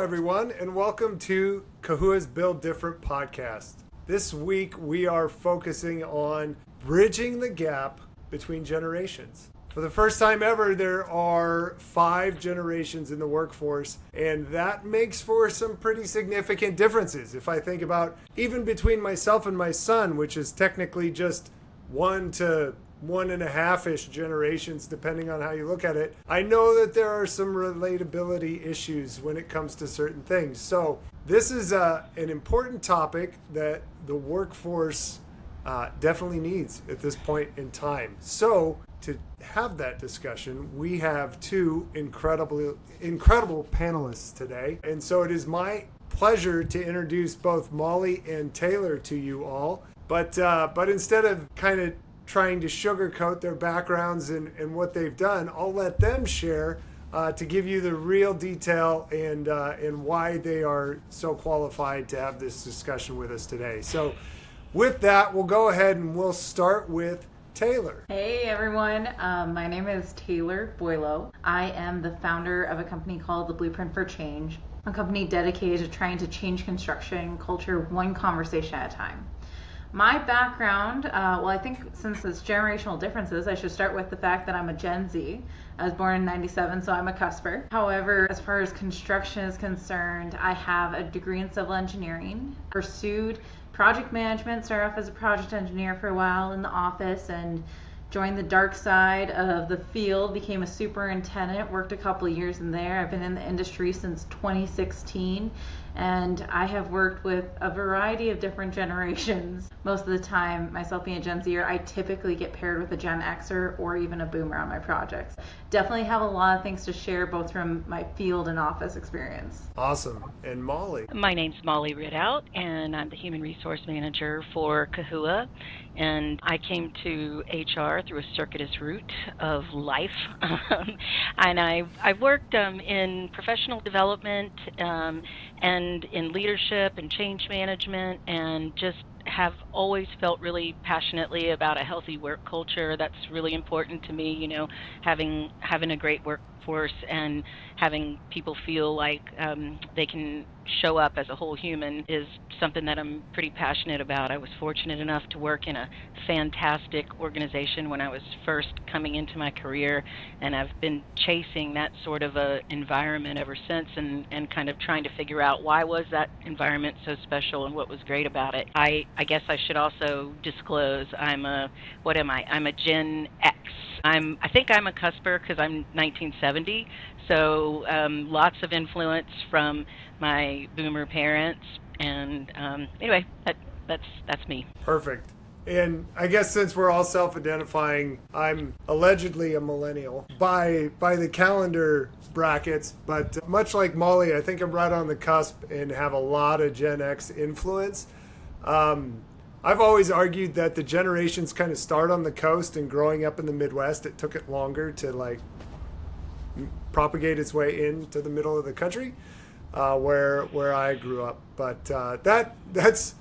everyone, and welcome to Kahua's Build Different podcast. This week, we are focusing on bridging the gap between generations. For the first time ever, there are 5 generations in the workforce, and that makes for some pretty significant differences. If I think about even between myself and my son, which is technically just 1 to 1.5-ish generations, depending on how you look at it, I know that there are some relatability issues when it comes to certain things. So this is an important topic that the workforce definitely needs at this point in time. So to have that discussion, we have 2 incredible panelists today. And so it is my pleasure to introduce both Molly and Taylor to you all. But instead of kind of trying to sugarcoat their backgrounds and what they've done, I'll let them share to give you the real detail and why they are so qualified to have this discussion with us today. So with that, we'll go ahead and we'll start with Taylor. Hey everyone, my name is Taylor Boileau. I am the founder of a company called The Blueprint for Change, a company dedicated to trying to change construction culture one conversation at a time. My background, I think since it's generational differences, I should start with the fact that I'm a Gen Z. I was born in 97, so I'm a cusper. However, as far as construction is concerned, I have a degree in civil engineering, pursued project management, started off as a project engineer for a while in the office, and joined the dark side of the field, became a superintendent, worked a couple of years in there. I've been in the industry since 2016. And I have worked with a variety of different generations. Most of the time, myself being a Gen Zer, I typically get paired with a Gen Xer or even a Boomer on my projects. Definitely have a lot of things to share, both from my field and office experience. Awesome. And Molly? My name's Molly Ridout, and I'm the Human Resource Manager for Kahua. And I came to HR through a circuitous route of life. And I've worked in professional development and in leadership and change management, and just have always felt really passionately about a healthy work culture. That's really important to me, having a great workforce and having people feel like they can show up as a whole human is something that I'm pretty passionate about. I was fortunate enough to work in a fantastic organization when I was first coming into my career, and I've been chasing that sort of a environment ever since, and kind of trying to figure out why was that environment so special and what was great about it. I guess I should also disclose I'm a Gen X. I think I'm a cusper because I'm 1970, so lots of influence from my Boomer parents, and anyway, that's me. Perfect. And I guess since we're all self-identifying, I'm allegedly a millennial by the calendar brackets, but much like Molly, I think I'm right on the cusp and have a lot of Gen X influence. I've always argued that the generations kind of start on the coast, and growing up in the Midwest, it took it longer to propagate its way into the middle of the country, where I grew up. But that's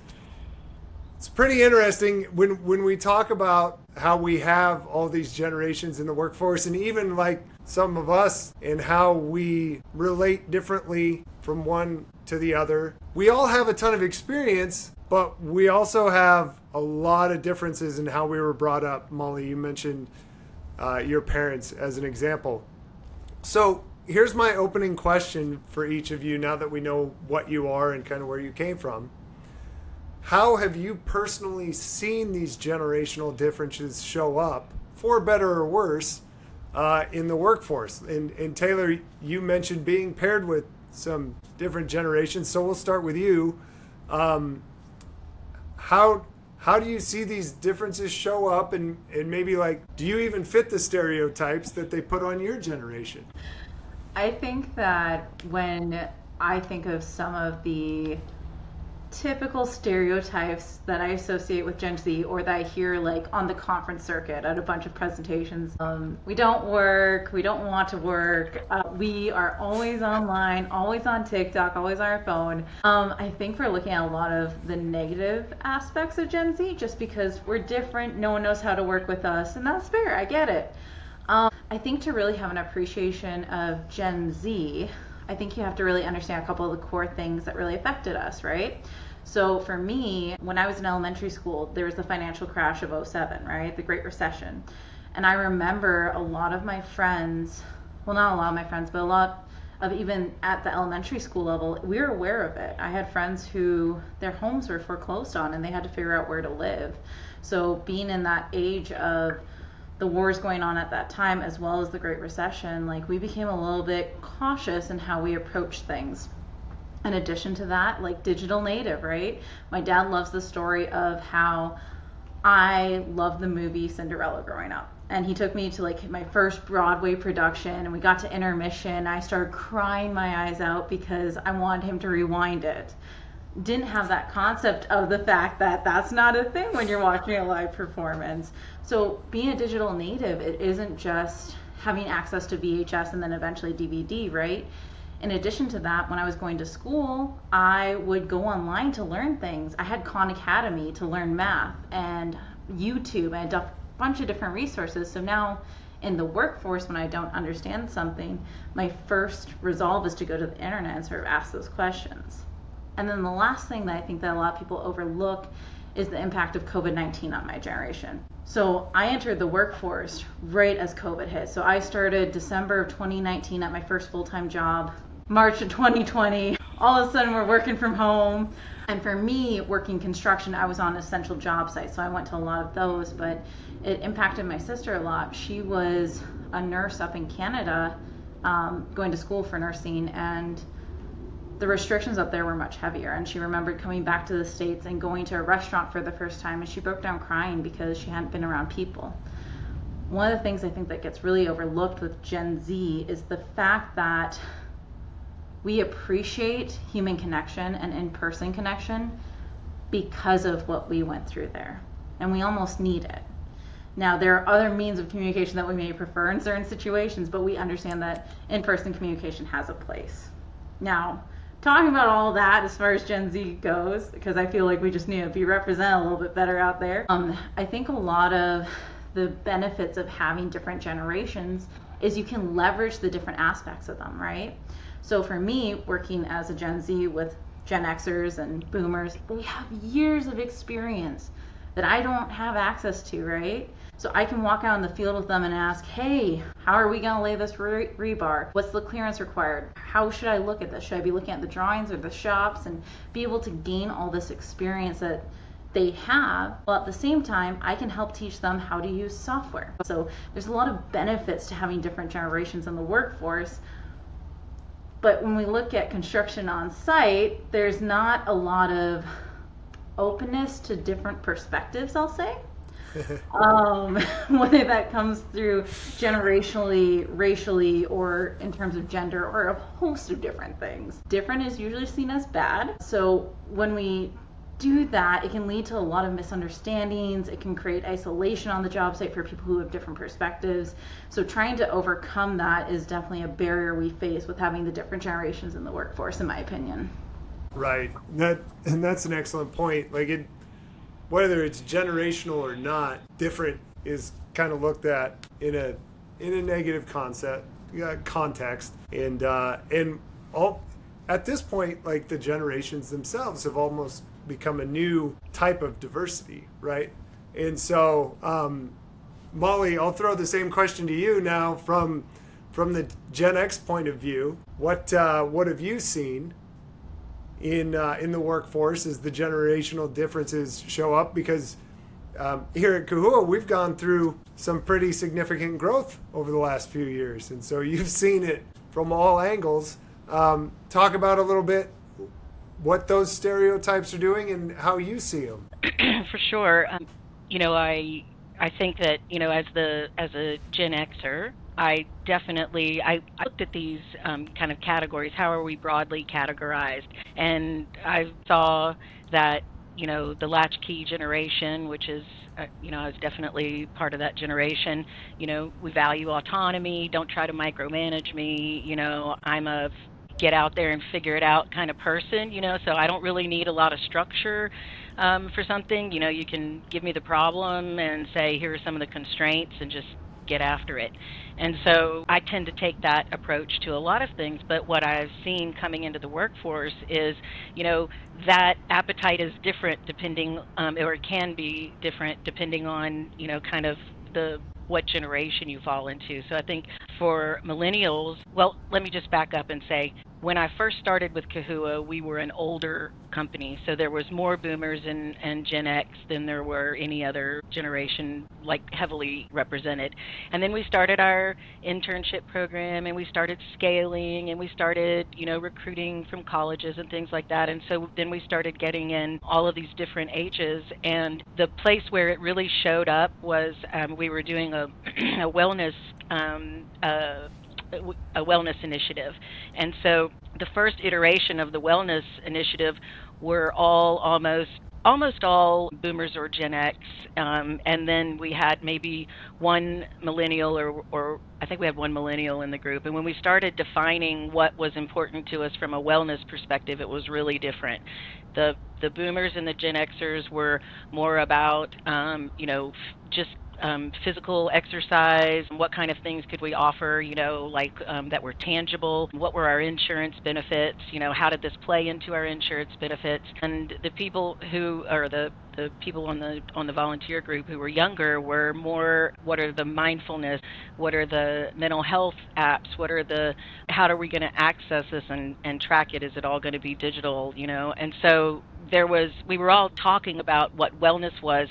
it's pretty interesting when we talk about how we have all these generations in the workforce, and even like some of us, and how we relate differently from one to the other. We all have a ton of experience, but we also have a lot of differences in how we were brought up. Molly, you mentioned your parents as an example. So here's my opening question for each of you, now that we know what you are and kind of where you came from. How have you personally seen these generational differences show up, for better or worse, in the workforce? And Taylor, you mentioned being paired with some different generations, so we'll start with you. How do you see these differences show up, and maybe do you even fit the stereotypes that they put on your generation? I think that when I think of some of the typical stereotypes that I associate with Gen Z, or that I hear on the conference circuit at a bunch of presentations, we don't work, we don't want to work, we are always online, always on TikTok, always on our phone. I think we're looking at a lot of the negative aspects of Gen Z, just because we're different, no one knows how to work with us, and that's fair, I get it. I think to really have an appreciation of Gen Z, I think you have to really understand a couple of the core things that really affected us, right? So for me, when I was in elementary school, there was the financial crash of '07, right? The Great Recession. And I remember a lot of my friends, well, not a lot of my friends, but a lot of, even at the elementary school level, we were aware of it. I had friends who their homes were foreclosed on and they had to figure out where to live. So being in that age of the wars going on at that time, as well as the Great Recession, like, we became a little bit cautious in how we approach things. In addition to that, like, digital native, right? My dad loves the story of how I loved the movie Cinderella growing up. And he took me to, like, my first Broadway production, and we got to intermission. I started crying my eyes out because I wanted him to rewind it. Didn't have that concept of the fact that that's not a thing when you're watching a live performance. So being a digital native, it isn't just having access to VHS and then eventually DVD, right? In addition to that, when I was going to school, I would go online to learn things. I had Khan Academy to learn math, and YouTube, and a bunch of different resources. So now in the workforce, when I don't understand something, my first resolve is to go to the internet and sort of ask those questions. And then the last thing that I think that a lot of people overlook is the impact of COVID-19 on my generation. So I entered the workforce right as COVID hit. So I started December of 2019 at my first full-time job. March of 2020, all of a sudden we're working from home. And for me, working construction, I was on essential job sites, so I went to a lot of those, but it impacted my sister a lot. She was a nurse up in Canada, going to school for nursing, and the restrictions up there were much heavier. And she remembered coming back to the States and going to a restaurant for the first time, and she broke down crying because she hadn't been around people. One of the things I think that gets really overlooked with Gen Z is the fact that we appreciate human connection and in-person connection because of what we went through there. And we almost need it. Now, there are other means of communication that we may prefer in certain situations, but we understand that in-person communication has a place. Now, talking about all that as far as Gen Z goes, because I feel like we just need to be represented a little bit better out there, I think a lot of the benefits of having different generations is you can leverage the different aspects of them, right? So for me, working as a Gen Z with Gen Xers and Boomers, they have years of experience that I don't have access to, right? So I can walk out in the field with them and ask, hey, how are we gonna lay this rebar? What's the clearance required? How should I look at this? Should I be looking at the drawings or the shops, and be able to gain all this experience that they have, while at the same time, I can help teach them how to use software. So there's a lot of benefits to having different generations in the workforce. But when we look at construction on site, there's not a lot of openness to different perspectives, I'll say. Whether that comes through generationally, racially, or in terms of gender, or a host of different things. Different is usually seen as bad. So when we do that, it can lead to a lot of misunderstandings. It can create isolation on the job site for people who have different perspectives. So trying to overcome that is definitely a barrier we face with having the different generations in the workforce, in my opinion. Right. That's an excellent point. Like, whether it's generational or not, different is kind of looked at in a negative context, and all at this point, like, the generations themselves have almost become a new type of diversity, right? And so, Molly, I'll throw the same question to you now from the Gen X point of view. What have you seen in the workforce as the generational differences show up? Because here at Kahua, we've gone through some pretty significant growth over the last few years, and so you've seen it from all angles. Talk about a little bit what those stereotypes are doing and how you see them. For sure. I think that, as a Gen Xer, I looked at these kind of categories. How are we broadly categorized? And I saw that, the latchkey generation, which is, I was definitely part of that generation. We value autonomy. Don't try to micromanage me. I'm a get out there and figure it out kind of person, so I don't really need a lot of structure for something. You can give me the problem and say, here are some of the constraints, and just get after it. And so I tend to take that approach to a lot of things, but what I've seen coming into the workforce is, that appetite is different depending, or it can be different depending on, kind of what generation you fall into. So I think for millennials, well, let me just back up and say, when I first started with Kahua, we were an older company, so there was more boomers and Gen X than there were any other generation, like heavily represented. And then we started our internship program, and we started scaling, and we started, recruiting from colleges and things like that. And so then we started getting in all of these different ages. And the place where it really showed up was we were doing a wellness a wellness initiative. And so the first iteration of the wellness initiative were almost all boomers or Gen X, and then we had maybe one millennial, or I think we had one millennial in the group. And when we started defining what was important to us from a wellness perspective, it was really different. The boomers and the Gen Xers were more about, just physical exercise, what kind of things could we offer, that were tangible, what were our insurance benefits, how did this play into our insurance benefits. And the people who are the people on the volunteer group who were younger were more, what are the mindfulness, what are the mental health apps, how are we going to access this and track it, is it all going to be digital, And so we were all talking about what wellness was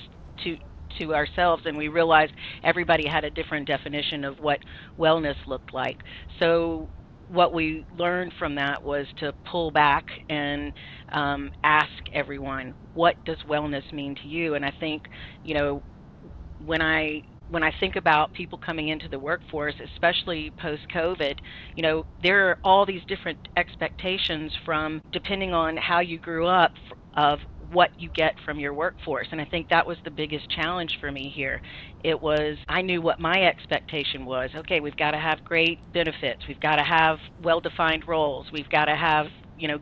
to ourselves, and we realized everybody had a different definition of what wellness looked like. So what we learned from that was to pull back and ask everyone, what does wellness mean to you? And I think, when I think about people coming into the workforce, especially post-COVID, there are all these different expectations from, depending on how you grew up, of what you get from your workforce. And I think that was the biggest challenge for me here. I knew what my expectation was. Okay, we've got to have great benefits. We've got to have well-defined roles. We've got to have,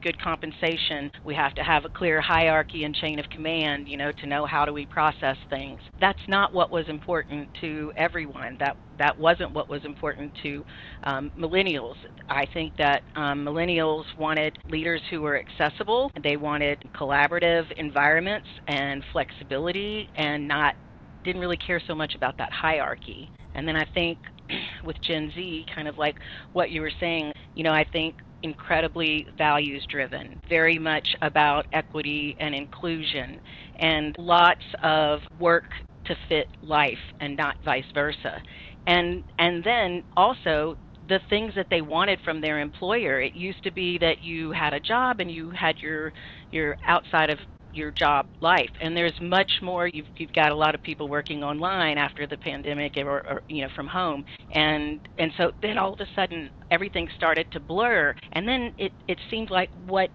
good compensation. We have to have a clear hierarchy and chain of command, to know how do we process things. That's not what was important to everyone. That wasn't what was important to millennials. I think that millennials wanted leaders who were accessible. They wanted collaborative environments and flexibility, and didn't really care so much about that hierarchy. And then I think with Gen Z, kind of like what you were saying, I think incredibly values driven, very much about equity and inclusion, and lots of work to fit life and not vice versa. And then also the things that they wanted from their employer. It used to be that you had a job and you had your outside of your job life, and there's much more. You've got a lot of people working online after the pandemic, or from home, and so then all of a sudden everything started to blur, and then it seemed like what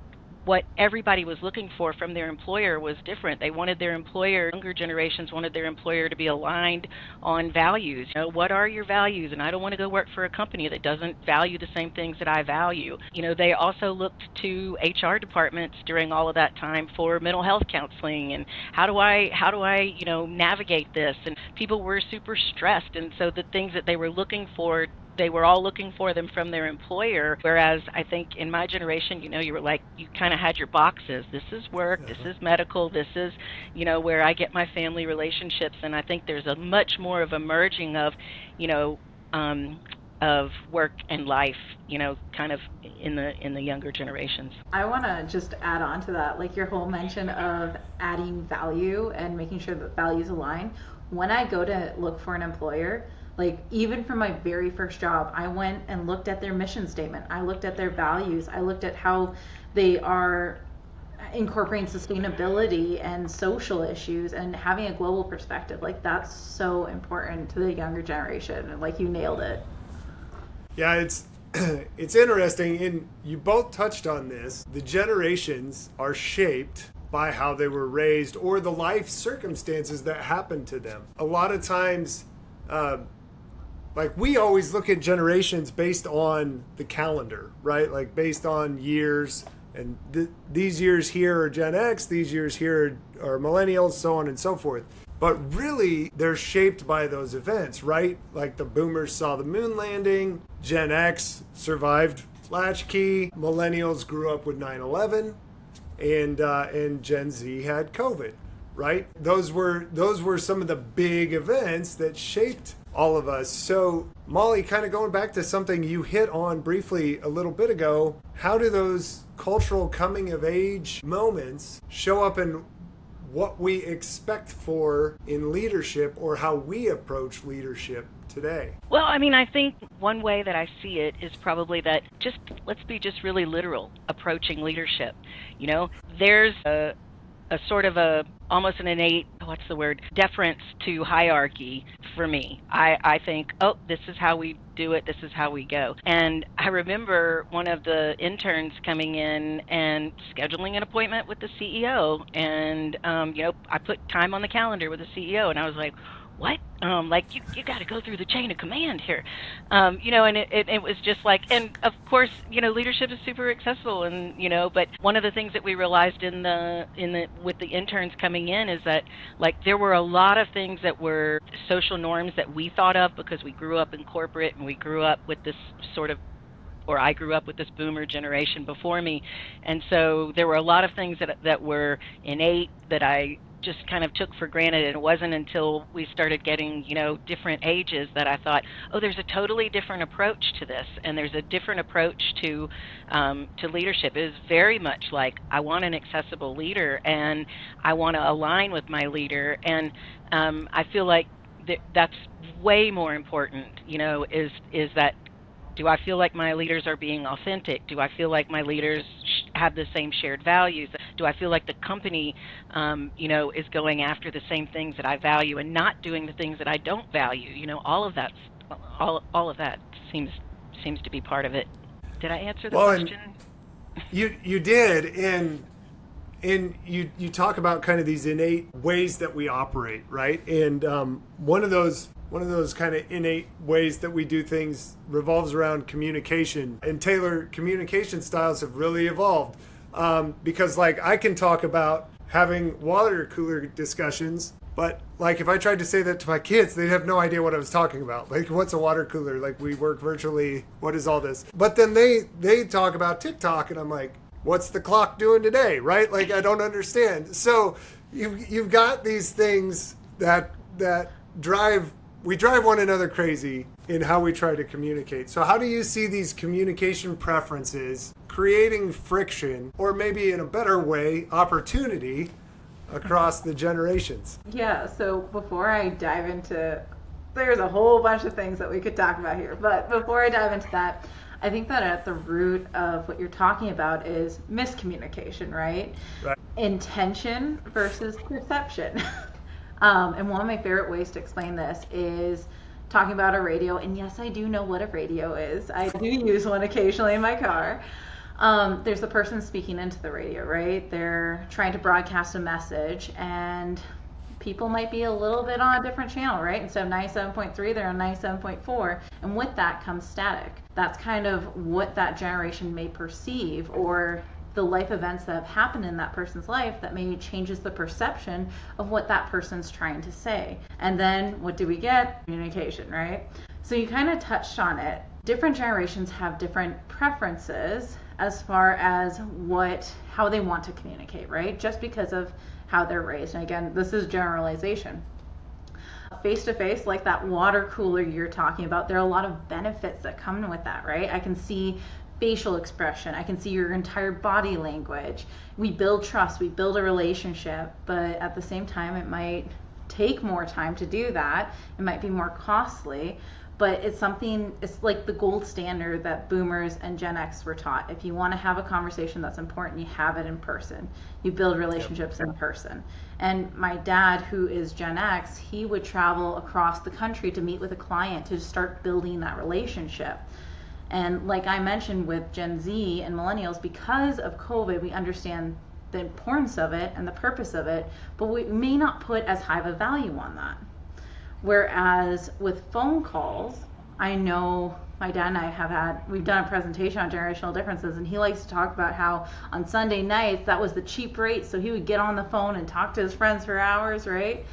everybody was looking for from their employer was different. They wanted their employer, younger generations wanted their employer to be aligned on values. What are your values? And I don't want to go work for a company that doesn't value the same things that I value. They also looked to HR departments during all of that time for mental health counseling, and how do I navigate this? And people were super stressed, and so the things that they were looking for, they were all looking for them from their employer. Whereas I think in my generation, you were like, you kind of had your boxes. This is work, this is medical, this is, where I get my family relationships. And I think there's a much more of a merging of, of work and life, kind of in the younger generations. I want to just add on to that, like your whole mention of adding value and making sure that values align. When I go to look for an employer, like even from my very first job, I went and looked at their mission statement. I looked at their values. I looked at how they are incorporating sustainability and social issues and having a global perspective. Like that's so important to the younger generation. And like you nailed it. Yeah, it's interesting, and you both touched on this. The generations are shaped by how they were raised or the life circumstances that happened to them. A lot of times, like we always look at generations based on the calendar, right? Like based on years, and these years here are Gen X, these years here are millennials, so on and so forth. but really they're shaped by those events, right? Like the boomers saw the moon landing, Gen X survived latchkey, millennials grew up with 9/11, and Gen Z had COVID, right? Those were some of the big events that shaped all of us. So Molly, kind of going back to something you hit on briefly a little bit ago, how do those cultural coming of age moments show up in what we expect for in leadership, or how we approach leadership today? Well, I mean, I think one way that I see it is probably that let's be just really literal approaching leadership. You know, there's a sort of almost an innate, deference to hierarchy for me. I think, oh, this is how we do it, this is how we go. And I remember one of the interns coming in and scheduling an appointment with the CEO. And, I put time on the calendar with the CEO, and I was like, what? You got to go through the chain of command here, and it was just like, and of course, leadership is super accessible, and but one of the things that we realized with the interns coming in is that there were a lot of things that were social norms that we thought of because we grew up in corporate and we grew up with this I grew up with this boomer generation before me, and so there were a lot of things that were innate that I just kind of took for granted. And it wasn't until we started getting, different ages that I thought, oh, there's a totally different approach to this, and there's a different approach to leadership. It is very much like I want an accessible leader, and I want to align with my leader, and I feel like that's way more important. Is that, do I feel like my leaders are being authentic? Do I feel like my leaders have the same shared values? Do I feel like the company, is going after the same things that I value and not doing the things that I don't value? All of that seems to be part of it. Did I answer the question? You did, and you talk about kind of these innate ways that we operate, right? And one of those kind of innate ways that we do things revolves around communication. And Taylor, communication styles have really evolved because I can talk about having water cooler discussions, but if I tried to say that to my kids, they'd have no idea what I was talking about. What's a water cooler? We work virtually. What is all this? But then they talk about TikTok, and I'm like, what's the clock doing today? Right? I don't understand. So you've got these things that we drive one another crazy in how we try to communicate. So how do you see these communication preferences creating friction, or maybe in a better way, opportunity across the generations? Yeah, so before I dive into, there's a whole bunch of things that we could talk about here, but before I dive into that, I think that at the root of what you're talking about is miscommunication, right? Right. Intention versus perception. And one of my favorite ways to explain this is talking about a radio. And yes, I do know what a radio is. I do use one occasionally in my car. There's the person speaking into the radio, right? They're trying to broadcast a message, and people might be a little bit on a different channel, right? Instead of 97.3, they're on 97.4. And with that comes static. That's kind of what that generation may perceive, or the life events that have happened in that person's life that maybe changes the perception of what that person's trying to say. And then what do we get? Communication, right? So you kind of touched on it. Different generations have different preferences as far as how they want to communicate, right? Just because of how they're raised. And again, this is generalization. Face to face, like that water cooler you're talking about, there are a lot of benefits that come with that, right? I can see facial expression. I can see your entire body language. We build trust, we build a relationship, but at the same time, it might take more time to do that. It might be more costly, but it's like the gold standard that boomers and Gen X were taught. If you want to have a conversation that's important, you have it in person. You build relationships in person. And my dad, who is Gen X, he would travel across the country to meet with a client to start building that relationship. And like I mentioned with Gen Z and millennials, because of COVID, we understand the importance of it and the purpose of it, but we may not put as high of a value on that. Whereas with phone calls, I know my dad and I we've done a presentation on generational differences, and he likes to talk about how on Sunday nights, that was the cheap rate, so he would get on the phone and talk to his friends for hours, right?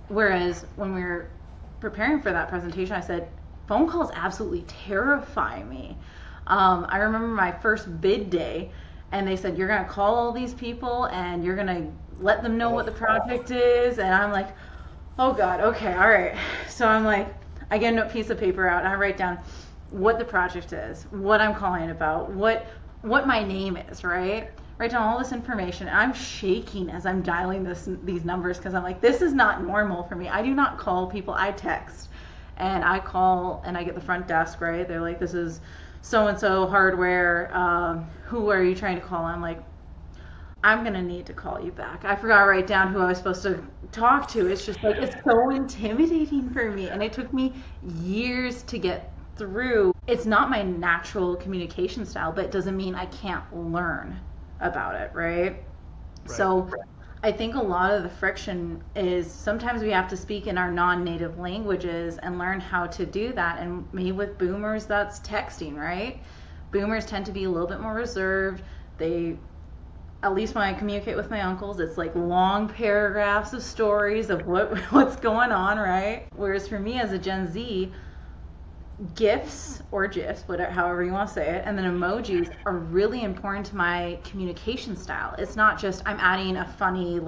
Whereas when we were preparing for that presentation, I said, phone calls absolutely terrify me. I remember my first bid day, and they said, you're going to call all these people and you're going to let them know what the project is. And I'm like, oh God, okay, all right. So I'm like, I get a piece of paper out and I write down what the project is, what I'm calling about, what my name is, right? Write down all this information. I'm shaking as I'm dialing these numbers because I'm like, this is not normal for me. I do not call people, I text. And I call and I get the front desk, right? They're like, this is so-and-so hardware. Who are you trying to call? I'm like, I'm going to need to call you back. I forgot to write down who I was supposed to talk to. It's just like, it's so intimidating for me. And it took me years to get through. It's not my natural communication style, but it doesn't mean I can't learn about it, right? So I think a lot of the friction is sometimes we have to speak in our non-native languages and learn how to do that. And maybe with boomers, that's texting, right? Boomers tend to be a little bit more reserved. They, at least when I communicate with my uncles, it's like long paragraphs of stories of what's going on, right? Whereas for me as a Gen Z, GIFs or GIFs, whatever, however you want to say it, and then emojis are really important to my communication style. It's not just I'm adding a funny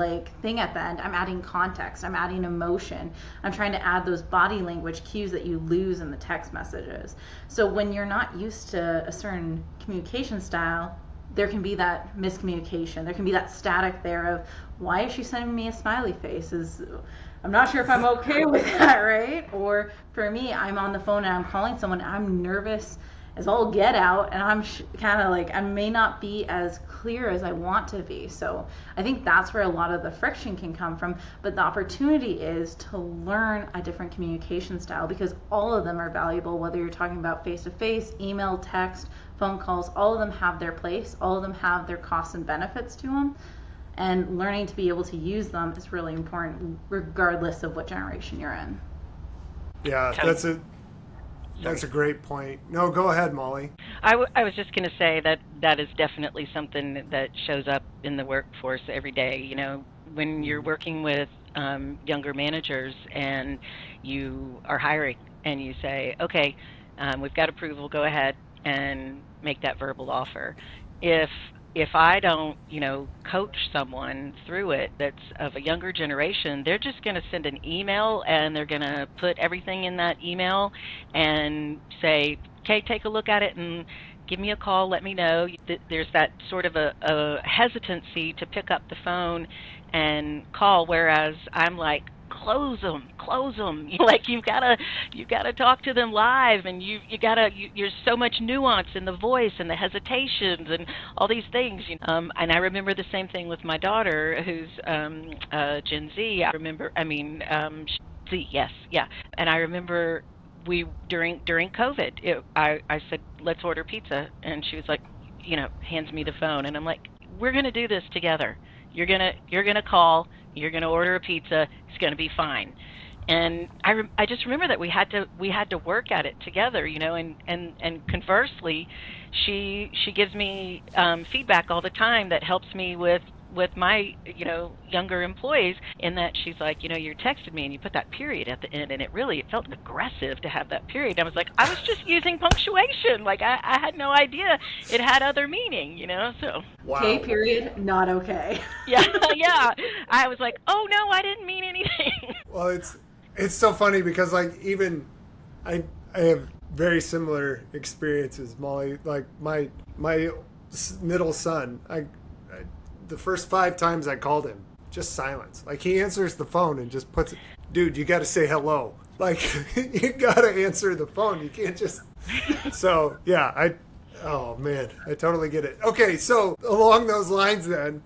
thing at the end. I'm adding context. I'm adding emotion. I'm trying to add those body language cues that you lose in the text messages. So when you're not used to a certain communication style, there can be that miscommunication. There can be that static there of, why is she sending me a smiley face? I'm not sure if I'm okay with that, right? Or for me, I'm on the phone and I'm calling someone, I'm nervous as all get out, and I'm kind of like, I may not be as clear as I want to be. So I think that's where a lot of the friction can come from. But the opportunity is to learn a different communication style, because all of them are valuable, whether you're talking about face-to-face, email, text, phone calls. All of them have their place. All of them have their costs and benefits to them. And learning to be able to use them is really important, regardless of what generation you're in. Yeah, that's a great point. No, go ahead, Molly. I was just going to say that is definitely something that shows up in the workforce every day. You know, when you're working with younger managers and you are hiring and you say, okay, we've got approval, go ahead and make that verbal offer. If I don't, coach someone through it that's of a younger generation, they're just going to send an email and they're going to put everything in that email and say, okay, take a look at it and give me a call, let me know. There's that sort of a hesitancy to pick up the phone and call, whereas I'm like, close them. Like you've got to talk to them live, and you're so much nuance in the voice and the hesitations and all these things. And I remember the same thing with my daughter, who's Gen Z. Z, yes, yeah. And I remember during COVID, I said, let's order pizza, and she was like, hands me the phone, and I'm like, we're gonna do this together. You're gonna call. You're gonna order a pizza. It's gonna be fine. And I just remember that we had to work at it together, and conversely, she gives me feedback all the time that helps me with my younger employees, in that she's like, you texted me and you put that period at the end, and it felt aggressive to have that period. I was like, I was just using punctuation. Like I had no idea it had other meaning, so. Wow. Okay, period, not okay. Yeah. I was like, oh no, I didn't mean anything. Well, it's so funny because even I have very similar experiences, Molly. Like my middle son, the first 5 times I called him, just silence. Like he answers the phone and just puts it, dude, you got to say hello. Like you got to answer the phone. You can't just. So yeah, oh man, I totally get it. Okay, so along those lines then,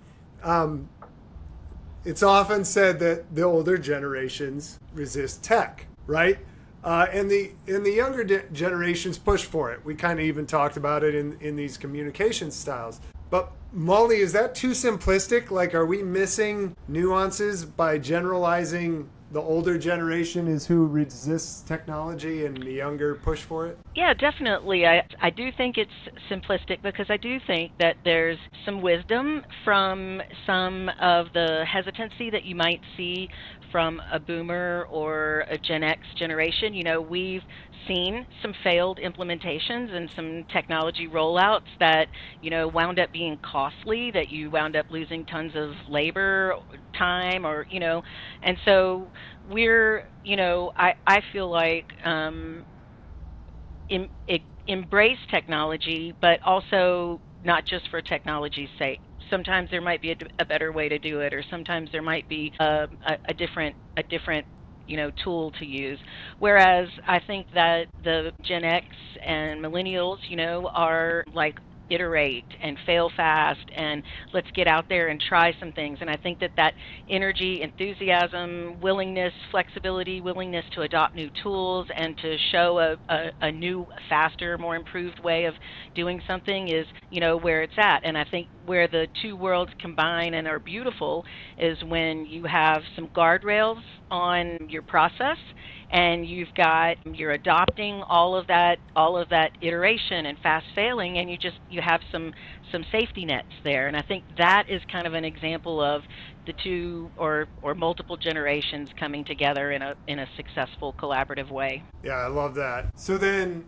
it's often said that the older generations resist tech, right? And the younger generations push for it. We kind of even talked about it in these communication styles. But Molly, is that too simplistic? Like, are we missing nuances by generalizing the older generation is who resists technology and the younger push for it? Yeah, definitely. I do think it's simplistic, because I do think that there's some wisdom from some of the hesitancy that you might see from a boomer or a Gen X generation. We've seen some failed implementations and some technology rollouts that, wound up being costly, that you wound up losing tons of labor, time, and so I feel like embrace technology, but also not just for technology's sake. Sometimes there might be a better way to do it, or sometimes there might be a different tool to use. Whereas I think that the Gen X and millennials, are like iterate and fail fast and let's get out there and try some things. And I think that energy, enthusiasm, willingness, flexibility, willingness to adopt new tools and to show a new, faster, more improved way of doing something is, where it's at. And I think where the two worlds combine and are beautiful is when you have some guardrails on your process, and you're adopting all of that iteration and fast failing, and you have some safety nets there. And I think that is kind of an example of the two or multiple generations coming together in a successful collaborative way. Yeah, I love that. So then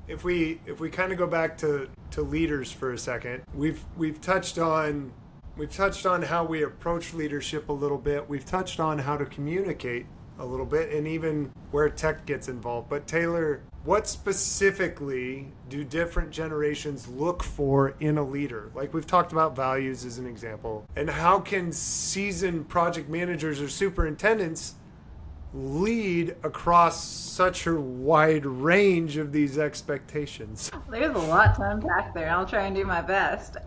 if we kind of go back to leaders for a second, we've touched on how we approach leadership a little bit. We've touched on how to communicate a little bit, and even where tech gets involved. But Taylor, what specifically do different generations look for in a leader? Like we've talked about values as an example. And how can seasoned project managers or superintendents lead across such a wide range of these expectations? There's a lot to unpack there. I'll try and do my best.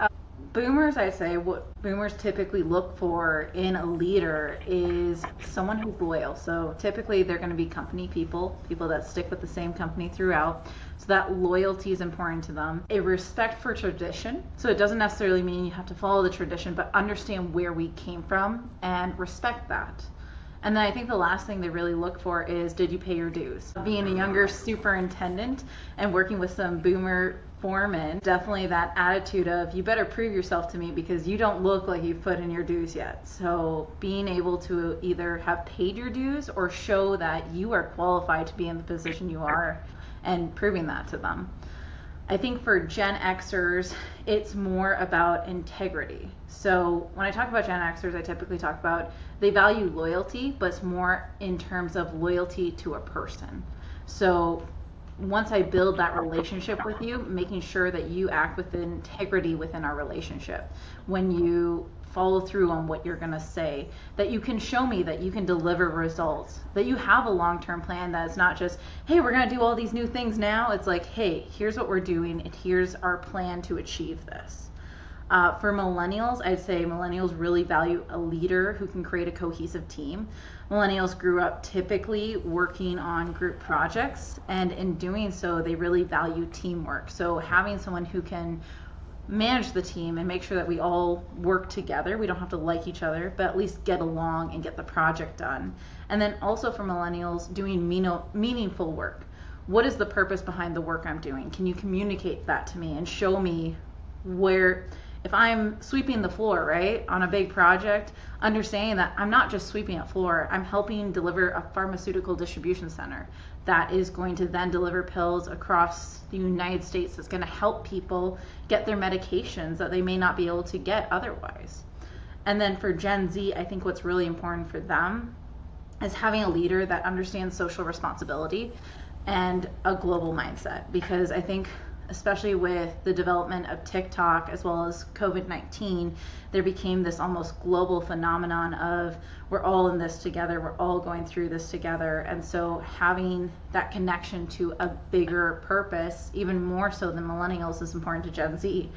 Boomers, I say, what boomers typically look for in a leader is someone who's loyal. So typically they're going to be company people that stick with the same company throughout. So that loyalty is important to them. A respect for tradition. So it doesn't necessarily mean you have to follow the tradition, but understand where we came from and respect that. And then I think the last thing they really look for is, did you pay your dues? Being a younger superintendent and working with some boomer foremen, definitely that attitude of, you better prove yourself to me because you don't look like you've put in your dues yet. So being able to either have paid your dues or show that you are qualified to be in the position you are and proving that to them. I think for Gen Xers, it's more about integrity. So when I talk about Gen Xers, I typically talk about they value loyalty, but it's more in terms of loyalty to a person. So once I build that relationship with you, making sure that you act with integrity within our relationship. When you follow through on what you're going to say, that you can show me that you can deliver results, that you have a long-term plan, that it's not just, hey, we're going to do all these new things now. It's like, hey, here's what we're doing and here's our plan to achieve this. For millennials, I'd say millennials really value a leader who can create a cohesive team. Millennials grew up typically working on group projects, and in doing so, they really value teamwork. So having someone who can manage the team and make sure that we all work together. We don't have to like each other, but at least get along and get the project done. And then also for millennials, doing meaningful work. What is the purpose behind the work I'm doing? Can you communicate that to me and show me where, if I'm sweeping the floor, right, on a big project, understanding that I'm not just sweeping a floor, I'm helping deliver a pharmaceutical distribution center that is going to then deliver pills across the United States that's going to help people get their medications that they may not be able to get otherwise. And then for Gen Z, I think what's really important for them is having a leader that understands social responsibility and a global mindset, because I think especially with the development of TikTok as well as COVID-19, there became this almost global phenomenon of we're all in this together, we're all going through this together. And so having that connection to a bigger purpose, even more so than millennials, is important to Gen Z.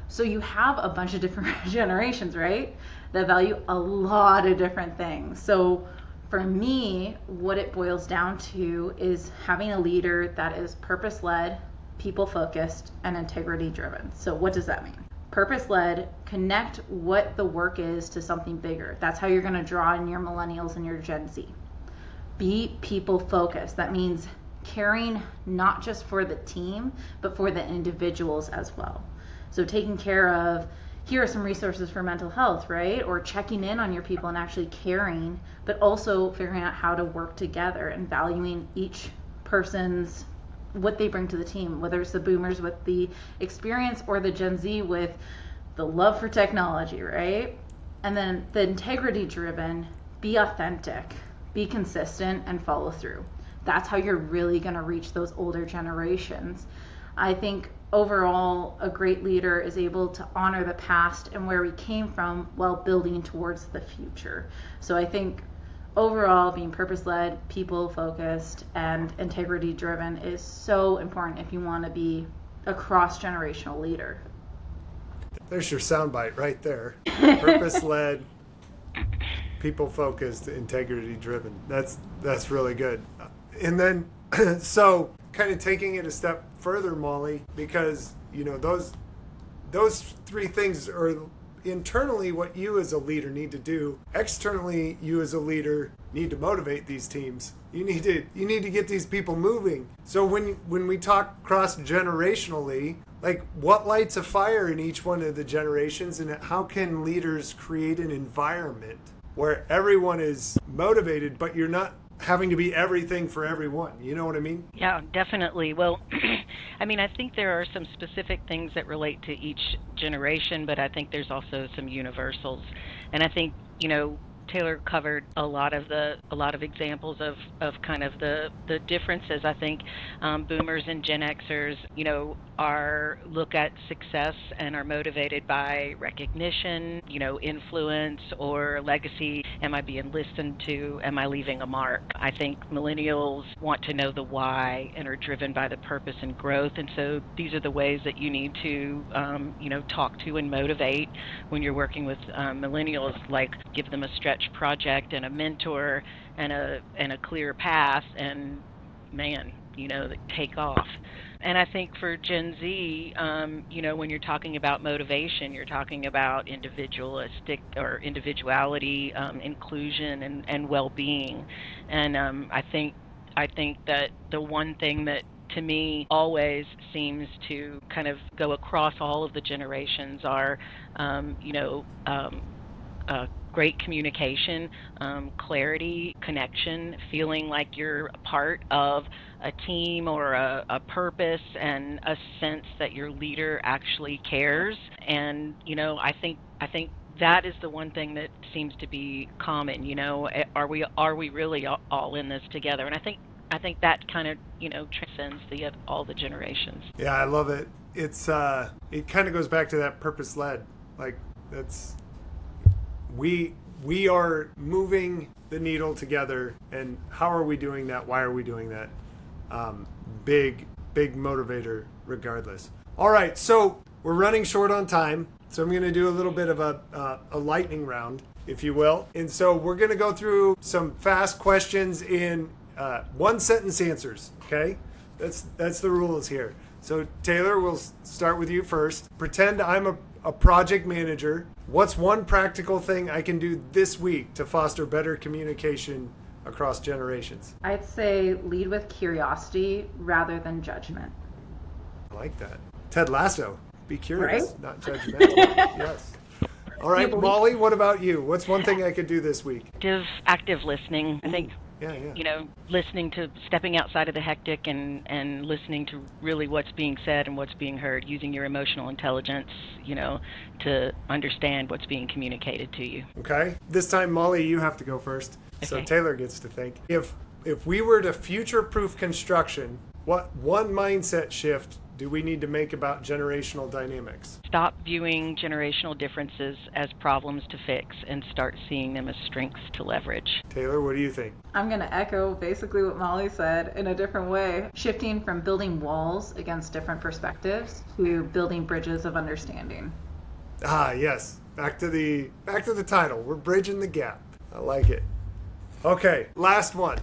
So you have a bunch of different generations, right, that value a lot of different things. So for me, what it boils down to is having a leader that is purpose-led, people-focused, and integrity-driven. So what does that mean? Purpose-led, connect what the work is to something bigger. That's how you're going to draw in your millennials and your Gen Z. Be people-focused. That means caring not just for the team, but for the individuals as well. So taking care of, here are some resources for mental health, right? Or checking in on your people and actually caring, but also figuring out how to work together and valuing each person's what they bring to the team, whether it's the boomers with the experience or the Gen Z with the love for technology, right? And then the integrity driven, be authentic, be consistent, and follow through. That's how you're really going to reach those older generations. I think overall, a great leader is able to honor the past and where we came from while building towards the future. So I think overall, being purpose-led, people-focused, and integrity-driven is so important if you want to be a cross-generational leader. There's your soundbite right there. Purpose-led, people-focused, integrity-driven. That's really good. And then, so kind of taking it a step further, Molly, because those three things are internally what you as a leader need to do. Externally, you as a leader need to motivate these teams. You need to get these people moving. So when we talk cross-generationally, like what lights a fire in each one of the generations, and how can leaders create an environment where everyone is motivated, but you're not having to be everything for everyone? You know what I mean? Yeah, definitely. Well, I mean, I think there are some specific things that relate to each generation, but I think there's also some universals. And I think, Taylor covered a lot of examples of kind of the differences. I think boomers and Gen Xers, look at success and are motivated by recognition, influence or legacy. Am I being listened to? Am I leaving a mark? I think millennials want to know the why and are driven by the purpose and growth. And so these are the ways that you need to, talk to and motivate when you're working with millennials, like give them a stretch project and a mentor and a clear path, and take off. And I think for Gen Z, when you're talking about motivation, you're talking about individualistic or individuality, inclusion, and well-being. And I think that the one thing that to me always seems to kind of go across all of the generations are, great communication, clarity, connection, feeling like you're a part of a team or a purpose, and a sense that your leader actually cares. And I think that is the one thing that seems to be common. Are we really all in this together? And I think that kind of transcends all the generations. Yeah, I love it. It's it kind of goes back to that purpose led. Like that's we are moving the needle together, and how are we doing that? Why are we doing that? Big motivator regardless. All right, so we're running short on time, so I'm going to do a little bit of a lightning round, if you will. And so we're going to go through some fast questions in one sentence answers. Okay, that's the rules here. So Taylor, we'll start with you first. Pretend I'm a project manager. What's one practical thing I can do this week to foster better communication across generations? I'd say lead with curiosity rather than judgment. I like that. Ted Lasso, be curious, right? Not judgmental. Yes. All right, Molly, what about you? What's one thing I could do this week? Active listening. I think Yeah. Listening to, stepping outside of the hectic and listening to really what's being said and what's being heard, using your emotional intelligence, to understand what's being communicated to you. Okay. This time, Molly, you have to go first. Okay. So Taylor gets to think. If we were to future-proof construction, what one mindset shift do we need to make about generational dynamics? Stop viewing generational differences as problems to fix and start seeing them as strengths to leverage. Taylor, what do you think? I'm going to echo basically what Molly said in a different way. Shifting from building walls against different perspectives to building bridges of understanding. Ah, yes. Back to the title. We're bridging the gap. I like it. Okay, last one.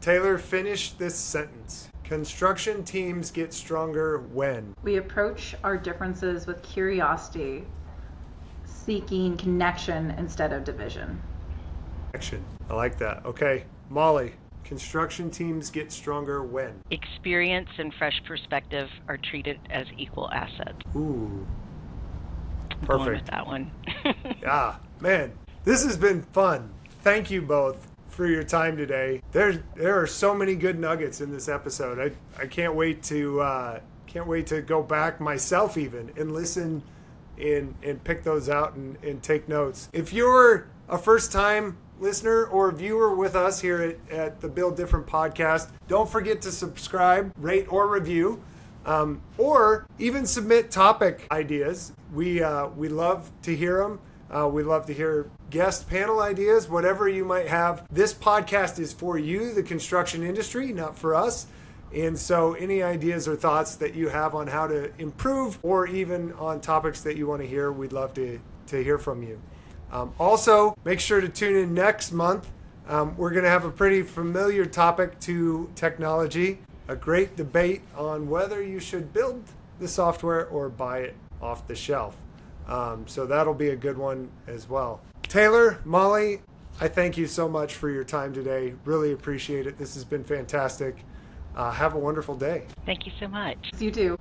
Taylor, finish this sentence. Construction teams get stronger when? We approach our differences with curiosity, seeking connection instead of division. Action. I like that. Okay, Molly, construction teams get stronger when? Experience and fresh perspective are treated as equal assets. Ooh. going Perfect. with that one. Yeah, man, this has been fun. Thank you both for your time today. There are so many good nuggets in this episode. I can't wait to go back myself even and listen and pick those out and take notes. If you're a first time listener or viewer with us here at the Build Different podcast, don't forget to subscribe, rate, or review, or even submit topic ideas. We love to hear them. We love to hear guest panel ideas, whatever you might have. This podcast is for you, the construction industry, not for us. And so any ideas or thoughts that you have on how to improve or even on topics that you want to hear, we'd love to hear from you. Also, make sure to tune in next month. We're going to have a pretty familiar topic to technology, a great debate on whether you should build the software or buy it off the shelf. So that'll be a good one as well. Taylor, Molly, I thank you so much for your time today. Really appreciate it. This has been fantastic. Have a wonderful day. Thank you so much. You too.